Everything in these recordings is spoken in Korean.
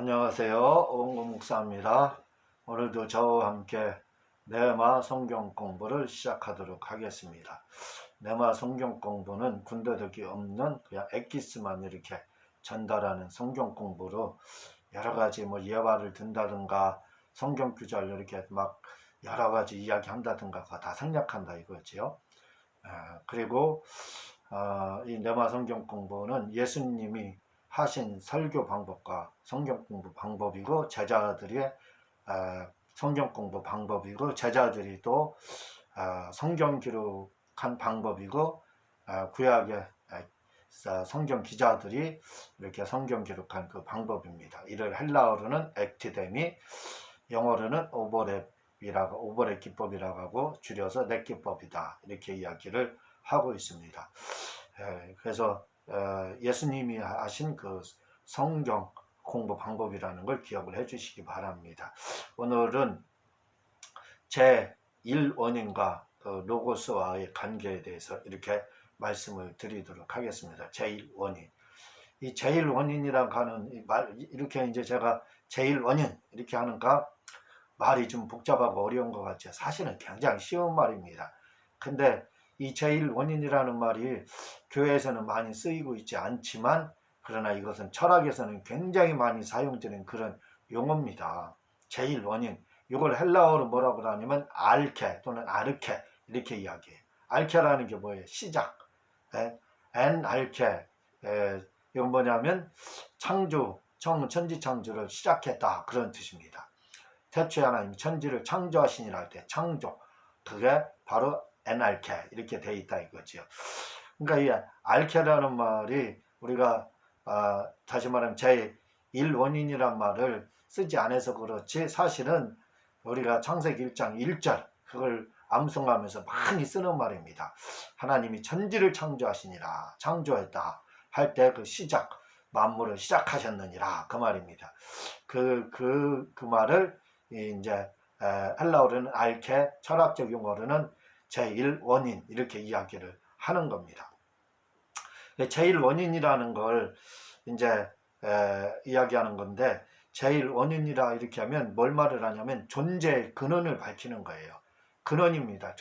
안녕하세요. 오은구 목사입니다. 오늘도 저와 함께 네마 성경 공부를 시작하도록 하겠습니다. 네마 성경 공부는 군더더기 없는 그냥 엑기스만 이렇게 전달하는 성경 공부로 여러 가지 예화를 든다든가 성경 구절 이렇게 막 여러 가지 이야기 한다든가 다 생략한다 이거지요. 그리고 이 네마 성경 공부는 예수님이 하신 설교 방법과 성경 공부 방법이고 제자들의 성경 공부 방법이고 제자들이 또 성경 기록한 방법이고 구약의 성경 기자들이 이렇게 성경 기록한 그 방법입니다. 이를 헬라어로는 액티데미, 영어로는 오버랩 기법이라고 하고 줄여서 넷 기법이다 이렇게 이야기를 하고 있습니다. 그래서 예수님이 하신 그 성경 공부 방법이라는 걸 기억을 해 주시기 바랍니다. 오늘은 제1원인과 그 로고스와의 관계에 대해서 이렇게 말씀을 드리도록 하겠습니다. 제1원인. 이 제1원인이라고 하는 이 말, 이렇게 이제 제가 제1원인 이렇게 하는가 말이 좀 복잡하고 어려운 것 같죠. 사실은 굉장히 쉬운 말입니다. 근데 이 제1원인이라는 말이 교회에서는 많이 쓰이고 있지 않지만 그러나 이것은 철학에서는 굉장히 많이 사용되는 그런 용어입니다. 제1원인. 이걸 헬라어로 뭐라고 하냐면 알케 또는 아르케 이렇게 이야기해요. 알케라는 게 뭐예요? 시작. 엔 알케. 이건 뭐냐면 창조, 천지창조를 시작했다 그런 뜻입니다. 태초에 하나님이 천지를 창조하시니라 할 때 창조. 그게 바로 엔알케 이렇게 돼 있다 이거죠. 그러니까 이 알케라는 말이 우리가 다시 말하면 제1원인이란 말을 쓰지 않아서 그렇지 사실은 우리가 창세기 1장 1절 그걸 암송하면서 많이 쓰는 말입니다. 하나님이 천지를 창조하시니라 창조했다 할 때 그 시작 만물을 시작하셨느니라 그 말입니다. 그 말을 이제 헬라어로는 알케 철학적 용어로는 제1원인 이렇게 이야기를 하는 겁니다. 제1원인이라는 걸 이제 이야기하는 건데 제1원인이라 이렇게 하면 뭘 말을 하냐면 존재의 근원을 밝히는 거예요. 근원입니다.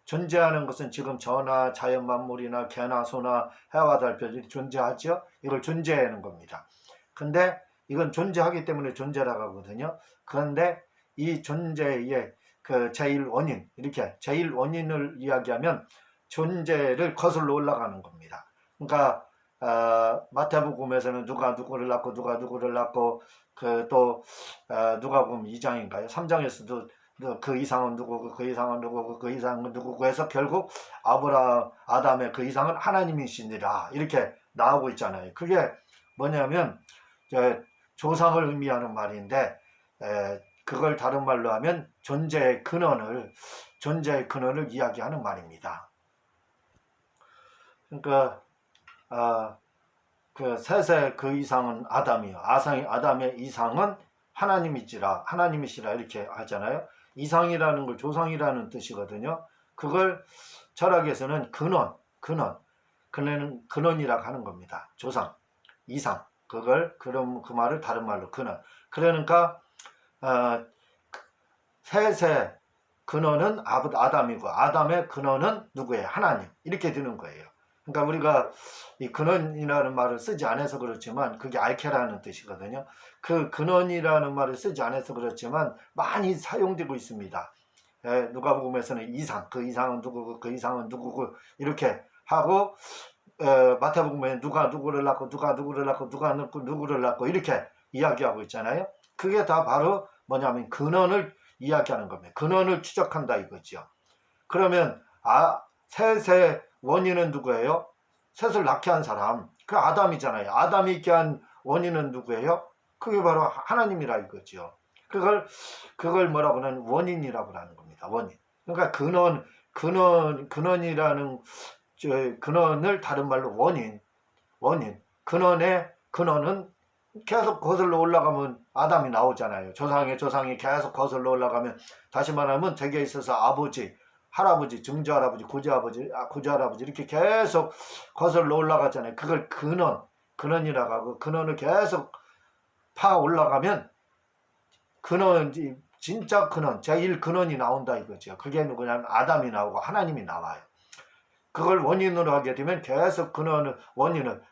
존재하는 것은 지금 저나 자연 만물이나 개나 소나 해와 달별이 존재하죠. 이걸 존재하는 겁니다. 근데 이건 존재하기 때문에 존재라고 하거든요. 그런데 이 존재의 그 제1원인 이렇게 제1원인을 이야기하면 존재를 거슬러 올라가는 겁니다. 그러니까 마태복음에서는 누가 누구를 낳고 누가 누구를 낳고 그 또 누가복음 2장인가요? 3장에서도 그 이상은 누구고 그 이상은 누구고 그 이상은 누구고 해서 결국 아담의 그 이상은 하나님이시니라 이렇게 나오고 있잖아요. 그게 뭐냐면 조상을 의미하는 말인데 그걸 다른 말로 하면 존재의 근원을 이야기하는 말입니다. 그러니까 그 셋의 그 이상은 아담이요. 아담의 이상은 하나님이시라 이렇게 하잖아요. 이상이라는 걸 조상이라는 뜻이거든요. 그걸 철학에서는 근원이라고 하는 겁니다. 조상, 이상. 그럼 그 말을 다른 말로 근원. 그러니까 셋의 근원은 아담이고 아담의 근원은 누구예요? 하나님. 이렇게 되는 거예요. 그러니까 우리가 이 근원이라는 말을 쓰지 않아서 그렇지만 그게 알케라는 뜻이거든요. 그 근원이라는 말을 쓰지 않아서 그렇지만 많이 사용되고 있습니다. 누가복음에서는 이상, 그 이상은 누구고 그 이상은 누구고 이렇게 하고 마태복음에 누가 누구를 낳고 누가 누구를 낳고 누가 누구를 낳고 이렇게 이야기하고 있잖아요. 그게 다 바로 뭐냐면 근원을 이야기하는 겁니다. 근원을 추적한다 이거죠. 그러면 셋의 원인은 누구예요? 셋을 낳게 한 사람, 그 아담이잖아요. 아담이 있게 한 원인은 누구예요? 그게 바로 하나님이라 이거죠. 그걸 뭐라고 하는 원인이라고 하는 겁니다. 원인. 그러니까 근원이라는 근원을 다른 말로 원인. 근원은 계속 거슬러 올라가면 아담이 나오잖아요. 조상이 계속 거슬러 올라가면 다시 말하면 댁에 있어서 아버지, 할아버지, 증조할아버지, 고조할아버지 이렇게 계속 거슬러 올라가잖아요. 그걸 근원이라고 하고 근원을 계속 파 올라가면 근원, 진짜 근원, 제1 근원이 나온다 이거죠. 그게 누구냐면 아담이 나오고 하나님이 나와요. 그걸 원인으로 하게 되면 계속 근원은, 원인은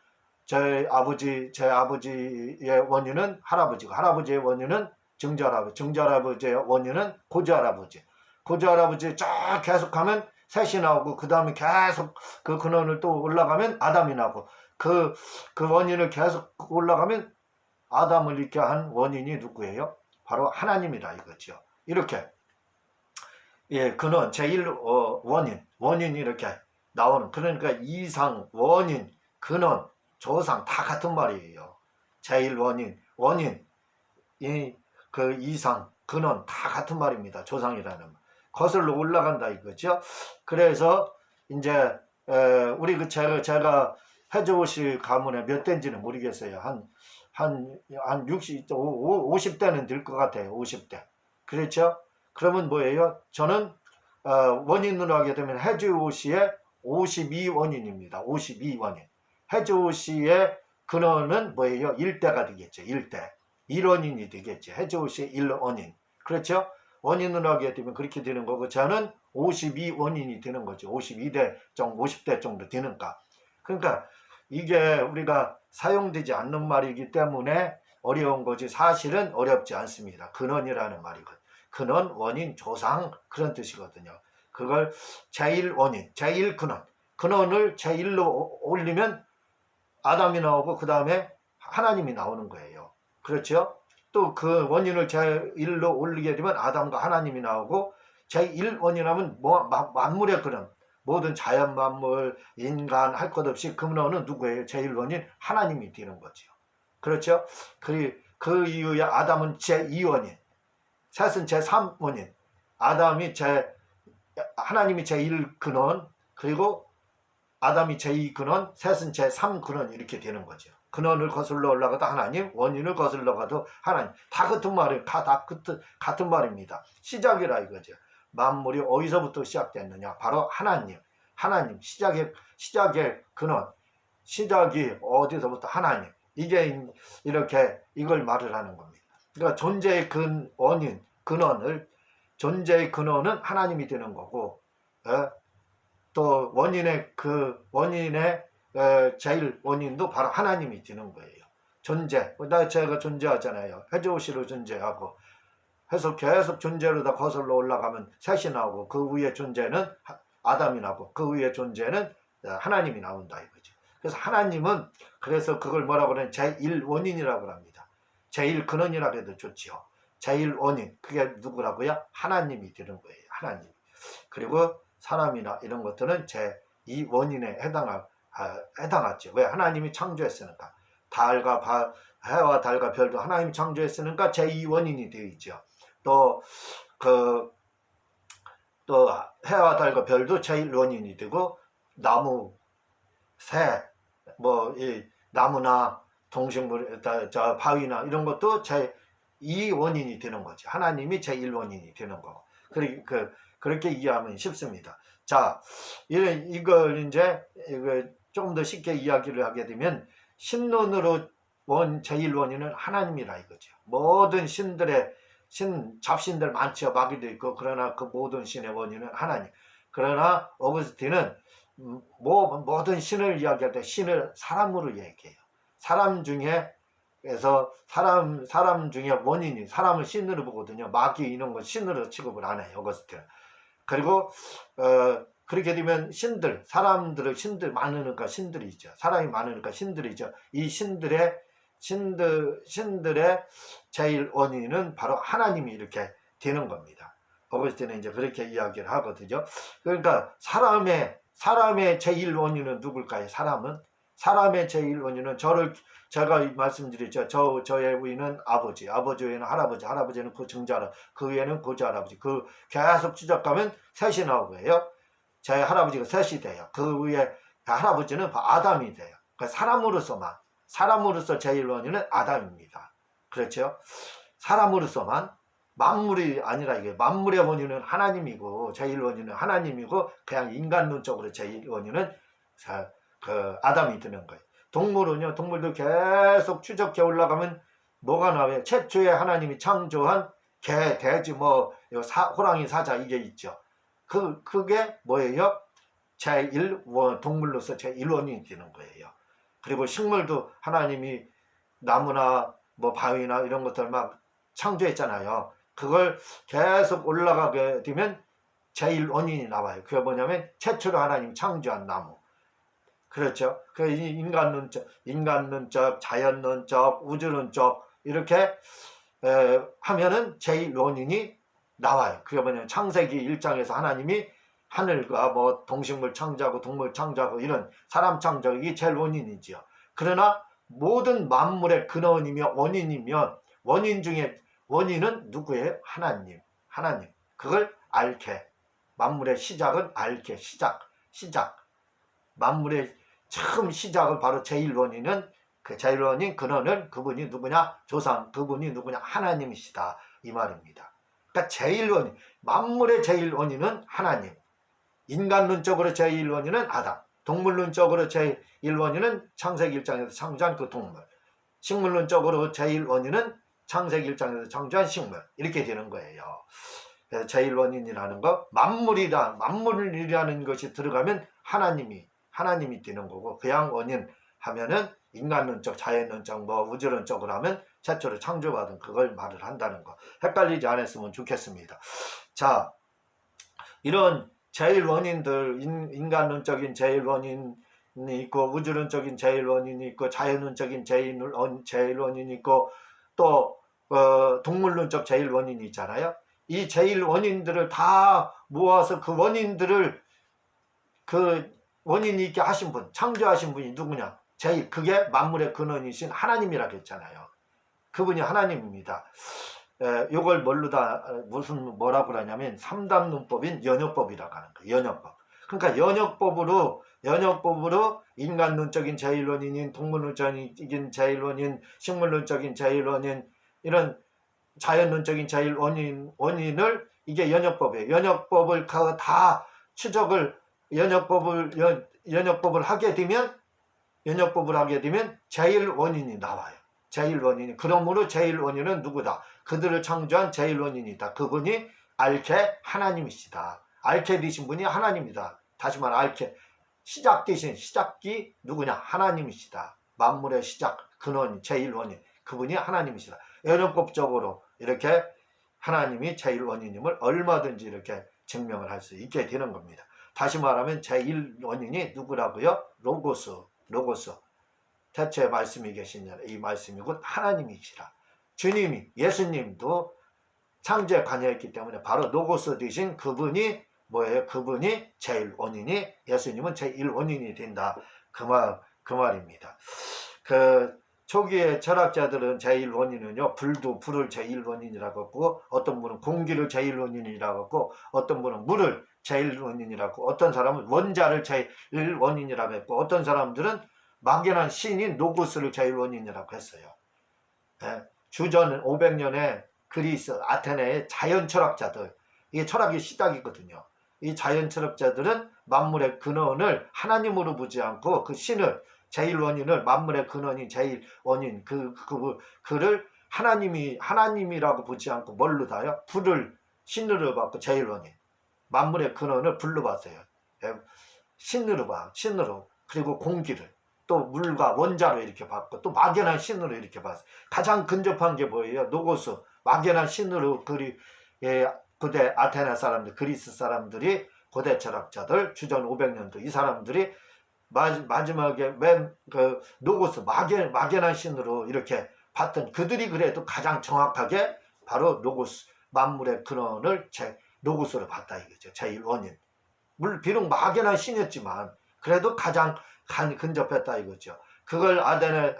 제 아버지의 원인은 할아버지고, 할아버지의 원인은 증조할아버지, 증조할아버지의 원인은 고조할아버지, 고조할아버지 쫙 계속하면 셋이 나오고, 그 다음에 계속 그 근원을 또 올라가면 아담이 나오고, 그 원인을 계속 올라가면 아담을 있게 한 원인이 누구예요? 바로 하나님이라 이거죠. 이렇게 예, 근원, 제1 원인이 이렇게 나오는, 그러니까 이상, 원인, 근원, 조상 다 같은 말이에요. 제1 원인, 그 이상, 근원 다 같은 말입니다. 조상이라는 말. 거슬러 올라간다 이거죠. 그래서 이제 우리 제가 해주실 가문에 몇 대인지는 모르겠어요. 한 60, 50대는 될 것 같아요. 50대. 그렇죠? 그러면 뭐예요? 저는 원인으로 하게 되면 해주시의 52원인입니다. 52원인. 해주시의 근원은 뭐예요? 1대가 되겠죠. 1대. 1원인이 되겠죠. 해주시의 1원인. 그렇죠? 원인으로 하게 되면 그렇게 되는 거고, 저는 52원인이 되는 거죠. 52대 정도, 50대 정도 되는가. 그러니까 이게 우리가 사용되지 않는 말이기 때문에 어려운 거지, 사실은 어렵지 않습니다. 근원이라는 말이거든요. 근원, 원인, 조상, 그런 뜻이거든요. 그걸 제1원인, 제1근원, 근원을 제1로 올리면 아담이 나오고 그 다음에 하나님이 나오는 거예요. 그렇죠? 또 그 원인을 제1로 올리게 되면 아담과 하나님이 나오고, 제1원인 하면 만물의 근원, 모든 자연 만물, 인간 할 것 없이 근원은 누구예요? 제1원인 하나님이 되는 거죠. 그렇죠? 그 이후에 아담은 제2원인, 셋은 제3원인, 하나님이 제1근원, 그리고 아담이 제2근원, 셋은 제3근원, 이렇게 되는 거죠. 근원을 거슬러 올라가도 하나님, 원인을 거슬러 가도 하나님. 다 같은 말이에요. 다 같은 말입니다. 시작이라 이거죠. 만물이 어디서부터 시작됐느냐? 바로 하나님. 시작의 근원. 시작이 어디서부터 하나님. 이게 이렇게 이걸 말을 하는 겁니다. 그러니까 존재의 원인, 근원을, 존재의 근원은 하나님이 되는 거고, 또 원인의 제일 원인도 바로 하나님이 되는 거예요. 존재, 제가 존재하잖아요. 해조시로 존재하고 해서 계속 존재로 다 거슬러 올라가면 셋이 나오고, 그 위에 존재는 아담이 나오고, 그 위에 존재는 하나님이 나온다 이거죠. 그래서 하나님은, 그래서 그걸 뭐라고 하냐면 제1원인이라고 합니다. 제1근원이라고 해도 좋지요. 제1원인, 그게 누구라고요? 하나님이 되는 거예요. 하나님. 그리고 사람이나 이런 것들은 제2원인에 해당하죠. 왜? 하나님이 창조했으니까. 해와 달과 별도 하나님이 창조했으니까 제2원인이 되어 있죠. 또 해와 달과 별도 제1원인이 되고, 나무, 새, 이 나무나 동식물, 바위나 이런 것도 제2원인이 되는 거죠. 하나님이 제1원인이 되는 거고. 그렇게 이해하면 쉽습니다. 자, 이걸 이제 조금 더 쉽게 이야기를 하게 되면, 신론으로 제1원인은 하나님이라 이거죠. 모든 잡신들 많죠. 마귀도 있고. 그러나 그 모든 신의 원인은 하나님. 그러나 어거스틴은 모든 신을 이야기할 때 신을 사람으로 얘기해요. 사람 중에 원인이, 사람을 신으로 보거든요. 마귀 이런 건 신으로 취급을 안 해요. 어거스틴은. 그리고 그렇게 되면 신들 많으니까 신들이죠. 사람이 많으니까 신들이죠. 이 신들의 제일 원인은 바로 하나님이 이렇게 되는 겁니다. 어거스틴은 이제 그렇게 이야기를 하거든요. 그러니까 사람의 제일 원인은 누굴까요? 사람의 제일 원인은 제가 말씀드렸죠. 저의 위는 아버지 위에는 할아버지, 할아버지는 그 증자할아버지, 그 위에는 고조할아버지. 계속 추적하면 셋이 나오고요. 제 할아버지가 셋이 돼요. 그 위에 할아버지는 아담이 돼요. 그러니까 사람으로서 제일 원인은 아담입니다. 그렇죠? 사람으로서만, 만물이 아니라, 이게 만물의 원인은 하나님이고, 제일 원인은 하나님이고, 그냥 인간론적으로 제일 원인은 아담이 되는 거예요. 동물도 계속 추적해 올라가면 뭐가 나와요? 최초에 하나님이 창조한 개, 돼지, 뭐 호랑이, 사자 이게 있죠. 그게 뭐예요? 동물로서 제1원인이 되는 거예요. 그리고 식물도 하나님이 나무나 뭐 바위나 이런 것들 막 창조했잖아요. 그걸 계속 올라가게 되면 제1원인이 나와요. 그게 뭐냐면 최초로 하나님 창조한 나무. 그렇죠. 그 인간론적, 자연론적, 우주론적 이렇게 하면은 제1원인이 나와요. 그게 뭐냐면 창세기 1장에서 하나님이 하늘과 뭐 동식물 창조하고 동물 창조하고 이런 사람 창조하기 제일 원인이지요. 그러나 모든 만물의 근원이며 원인이면 원인 중에 원인은 누구예요? 하나님. 그걸 알케. 만물의 시작은 알케. 시작. 만물의 처음 시작을 바로 제1원인은 그 제1원인 근원은 그분이 누구냐? 조상. 그분이 누구냐? 하나님이시다. 이 말입니다. 그러니까 제1원인, 만물의 제1원인은 하나님. 인간론적으로 제1원인은 아담. 동물론적으로 제1원인은 창세기 1장에서 창조한 그 동물. 식물론적으로 제1원인은 창세기 1장에서 창조한 식물. 이렇게 되는 거예요. 제1원인이라는 거, 만물이라는 것이 들어가면 하나님이 되는 거고, 그냥 원인 하면은 인간론적, 자연론적, 뭐 우주론적으로 하면 최초로 창조받은 그걸 말을 한다는 거. 헷갈리지 않았으면 좋겠습니다. 자, 이런 제1원인들, 인간론적인 제1원인이 있고, 우주론적인 제1원인이 있고, 자연론적인 제1원인이 있고, 또 동물론적 제1원인이 있잖아요. 이 제1원인들을 다 모아서 그 원인들을 그 원인이 있게 하신 분, 창조하신 분이 누구냐? 그게 만물의 근원이신 하나님이라고 했잖아요. 그분이 하나님입니다. 요걸 뭐라고 그러냐면 3단 논법인 연역법이라고 하는 거예요. 연역법. 그러니까 연역법으로 인간론적인 제1원인인, 동물론적인 제1원인, 식물론적인 제1원인, 이런 자연론적인 제1원인을 이게 연역법이에요. 연역법을 다 추적을 연역법을 하게 되면 제1원인이 나와요. 제1원인이. 그러므로 제1원인은 누구다? 그들을 창조한 제1원인이다. 그분이 알케 하나님이시다. 알케 되신 분이 하나님이다. 다시 말해 알케 시작 되신 시작기 누구냐? 하나님이시다. 만물의 시작 근원 제1원인 그분이 하나님이시다. 연역법적으로 이렇게 하나님이 제1원인임을 얼마든지 이렇게 증명을 할 수 있게 되는 겁니다. 다시 말하면 제1원인이 누구라고요? 로고스. 태초에 말씀이 계시냐 이 말씀이 곧 하나님이시라. 주님이 예수님도 창조에 관여했기 때문에 바로 로고스 되신 그분이 뭐예요? 그분이 제1원인이 예수님은 제1원인이 된다. 그 말입니다. 그 초기에 철학자들은 제1원인은요 불을 제1원인이라고 했고, 어떤 분은 공기를 제1원인이라고 했고, 어떤 분은 물을 제1원인이라고 했고, 어떤 사람은 원자를 제1원인이라고 했고, 어떤 사람들은 막연한 신인 노고스를 제1원인이라고 했어요. 주전 500년에 그리스 아테네의 자연 철학자들, 이게 철학의 시작이거든요. 이 자연 철학자들은 만물의 근원을 하나님으로 보지 않고 그 신을 제1원인을 만물의 근원인 제1원인 그를 하나님이라고 보지 않고 뭘로 다요? 불을 신으로 받고 제1원인 만물의 근원을 불로 봤어요. 신으로. 그리고 공기를 또 물과 원자로 이렇게 봤고, 또 막연한 신으로 이렇게 봤어요. 가장 근접한 게 뭐예요? 노고스 막연한 신으로 고대 아테네 사람들, 그리스 사람들이, 고대 철학자들 주전 500년도 이 사람들이 마지막에 노고스 막연한 신으로 이렇게 봤던 그들이 그래도 가장 정확하게 바로 노고스 만물의 근원을 노고스로 봤다 이거죠. 제1원인. 비록 막연한 신이었지만 그래도 가장 근접했다 이거죠. 그걸 아테네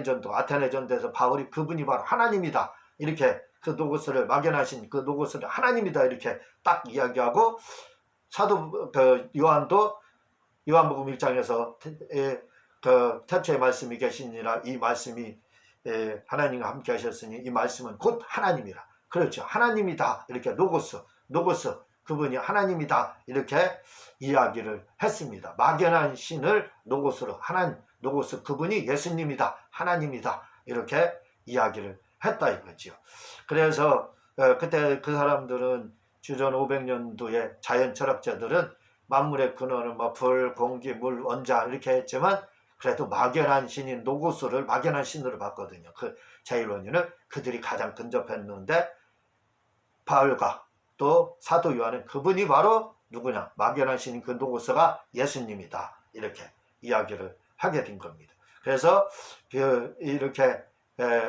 전도에서 바울이 그분이 바로 하나님이다 이렇게 그 노고스를 막연하신 그 노고스를 하나님이다 이렇게 딱 이야기하고, 사도 요한도 요한복음 1장에서 태초에 말씀이 계시니라 이 말씀이 하나님과 함께 하셨으니 이 말씀은 곧 하나님이라. 그렇죠. 하나님이다 이렇게 노고스 그분이 하나님이다 이렇게 이야기를 했습니다. 막연한 신을 노고스로 노고스 그분이 예수님이다 하나님이다 이렇게 이야기를 했다 이거죠. 그래서 그때 그 사람들은 주전 500년도에 자연 철학자들은 만물의 근원은 뭐 불, 공기, 물, 원자 이렇게 했지만 그래도 막연한 신인 노고스를 막연한 신으로 봤거든요. 그 제1원인을 그들이 가장 근접했는데 바울과 또 사도 요한은 그분이 바로 누구냐? 막연한 신인 그 노고스가 예수님이다. 이렇게 이야기를 하게 된 겁니다. 그래서 이렇게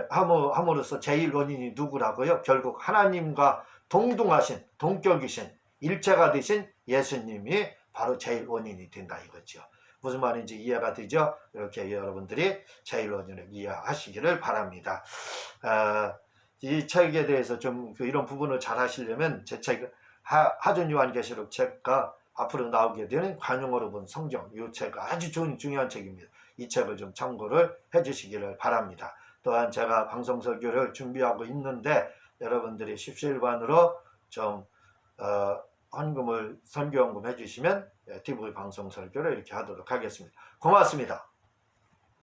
함으로써 제1원인이 누구라고요? 결국 하나님과 동등하신 동격이신 일체가 되신 예수님이 바로 제1원인이 된다 이거죠. 무슨 말인지 이해가 되죠? 이렇게 여러분들이 제1원인을 이해하시기를 바랍니다. 이 책에 대해서 좀 이런 부분을 잘 하시려면 제 책 하준 요한계시록 책과 앞으로 나오게 되는 관용어로 본 성경, 이 책 아주 중요한 책입니다. 이 책을 좀 참고를 해주시기를 바랍니다. 또한 제가 방송 설교를 준비하고 있는데 여러분들이 십시일반으로 좀 헌금을 선교헌금 해주시면 TV 방송 설교를 이렇게 하도록 하겠습니다. 고맙습니다.